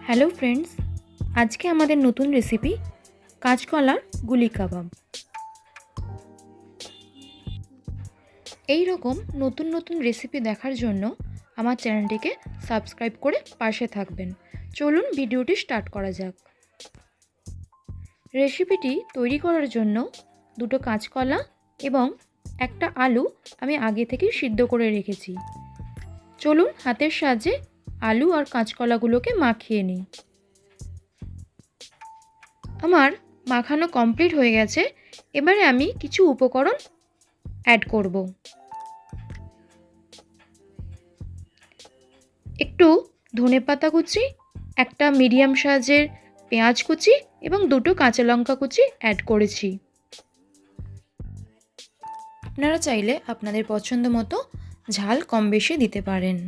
Hello friends, আজকে আমাদের নতুন রেসিপি কাঁচকলার গুলি কাবাব। এই রকম নতুন নতুন রেসিপি দেখার জন্য আমার চ্যানেলটিকে সাবস্ক্রাইব করে পাশে থাকবেন। চলুন ভিডিওটি স্টার্ট করা যাক। রেসিপিটি তৈরি করার জন্য দুটো কাঁচকলা এবং একটা আলু আমি আগে থেকেই সিদ্ধ করে রেখেছি। চলুন হাতের সাহায্যে আলু আর কাঁচকলাগুলোকে মাখিয়ে নিই। আমার মাখানো কমপ্লিট হয়ে গেছে। এবারে আমি কিছু উপকরণ অ্যাড করব। একটু ধনেপাতা কুচি, একটা মিডিয়াম সাইজের পেঁয়াজ কুচি এবং দুটো কাঁচা লঙ্কা কুচি অ্যাড করেছি। আপনারা চাইলে আপনাদের পছন্দ মতো ঝাল কম বেশি দিতে পারেন।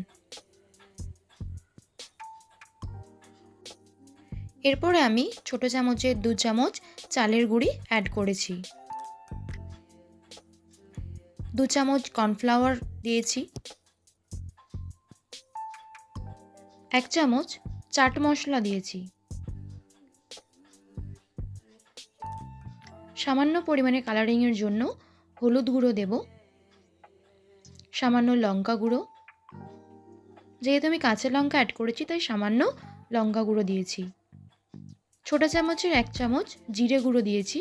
এরপরে আমি ছোট চামচের 2 চামচ চালের গুঁড়ি অ্যাড করেছি। 2 চামচ কর্নফ্লাওয়ার দিয়েছি। 1 চামচ চাট মশলা দিয়েছি। সামান্য পরিমাণে কালারিংয়ের জন্য হলুদ গুঁড়ো দেব। সামান্য লঙ্কা গুঁড়ো, যেহেতু আমি কাঁচা লঙ্কা অ্যাড করেছি তাই সামান্য লঙ্কা গুঁড়ো দিয়েছি। ছোট চামচের 1 চামচ জিরে গুঁড়ো দিয়েছি।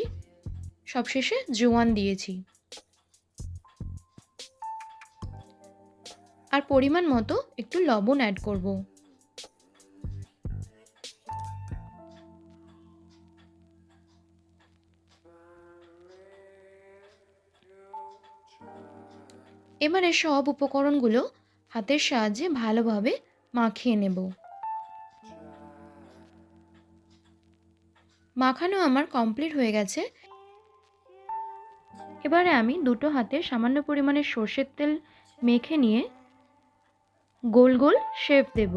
সবশেষে জোয়ান দিয়েছি। আর পরিমাণ মতো একটু লবণ অ্যাড করব। এবারে সব উপকরণগুলো হাতের সাহায্যে ভালোভাবে মাখিয়ে নেব। মাখানো আমার কমপ্লিট হয়ে গেছে। এবারে আমি দুটো হাতে সামান্য পরিমাণে সর্ষের তেল মেখে নিয়ে গোল গোল শেপ দেব।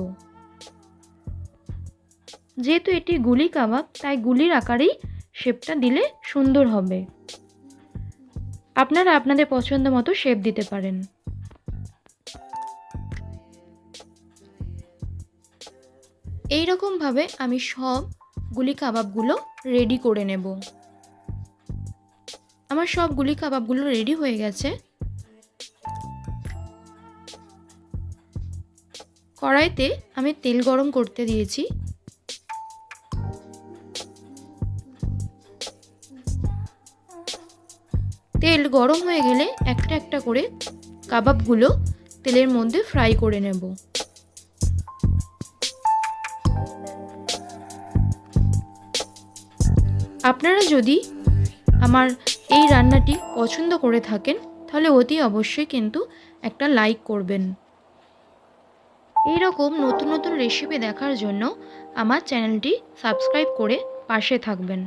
যেহেতু এটি গুলি কাবাব তাই গুলির আকারেই শেপটা দিলে সুন্দর হবে। আপনারা আপনাদের পছন্দ মতো শেপ দিতে পারেন। এই রকম ভাবে আমি সব গুলি কাবাবগুলো রেডি করে নেব। আমার সব গুলি কাবাবগুলো রেডি হয়ে গেছে। কড়াইতে আমি তেল গরম করতে দিয়েছি। তেল গরম হয়ে গেলে একটা একটা করে কাবাবগুলো তেলের মধ্যে ফ্রাই করে নেব। আপনারা যদি আমার এই রান্নাটি পছন্দ করে থাকেন তাহলে অতি অবশ্যই কিন্তু একটা লাইক করবেন। এই রকম নতুন নতুন রেসিপি দেখার জন্য আমার চ্যানেলটি সাবস্ক্রাইব করে পাশে থাকবেন।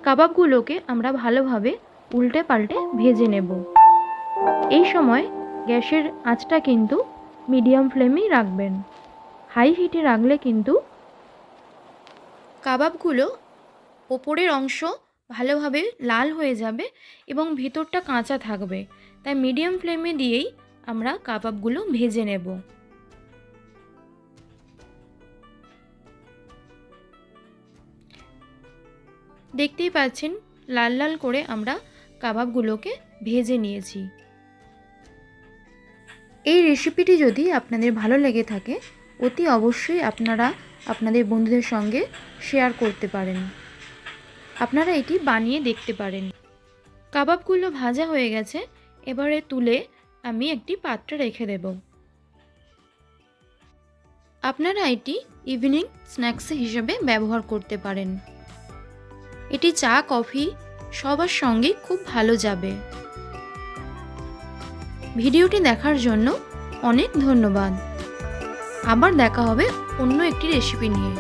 কাবাবগুলোকে আমরা ভালোভাবে উল্টে পাল্টে ভেজে নেব। এই সময় গ্যাসের আঁচটা কিন্তু মিডিয়াম ফ্লেমেই রাখবেন। হাই হিটে রাখলে কিন্তু কাবাবগুলো ওপরের অংশ ভালোভাবে লাল হয়ে যাবে এবং ভিতরটা কাঁচা থাকবে। তাই মিডিয়াম ফ্লেমে দিয়েই আমরা কাবাবগুলো ভেজে নেব। দেখতেই পাচ্ছেন লাল লাল করে আমরা কাবাবগুলোকে ভেজে নিয়েছি। এই রেসিপিটি যদি আপনাদের ভালো লেগে থাকে অতি অবশ্যই আপনারা আপনাদের বন্ধুদের সঙ্গে শেয়ার করতে পারেন। আপনারা এটি বানিয়ে দেখতে পারেন। কাবাবগুলো ভাজা হয়ে গেছে। এবারে তুলে আমি একটি পাত্রে রেখে দেব। আপনারা এটি ইভিনিং স্ন্যাক্স হিসেবে ব্যবহার করতে পারেন। এটি চা কফি সবার সঙ্গে খুব ভালো যাবে। ভিডিওটি দেখার জন্য অনেক ধন্যবাদ। আবার দেখা হবে অন্য একটি রেসিপি নিয়ে।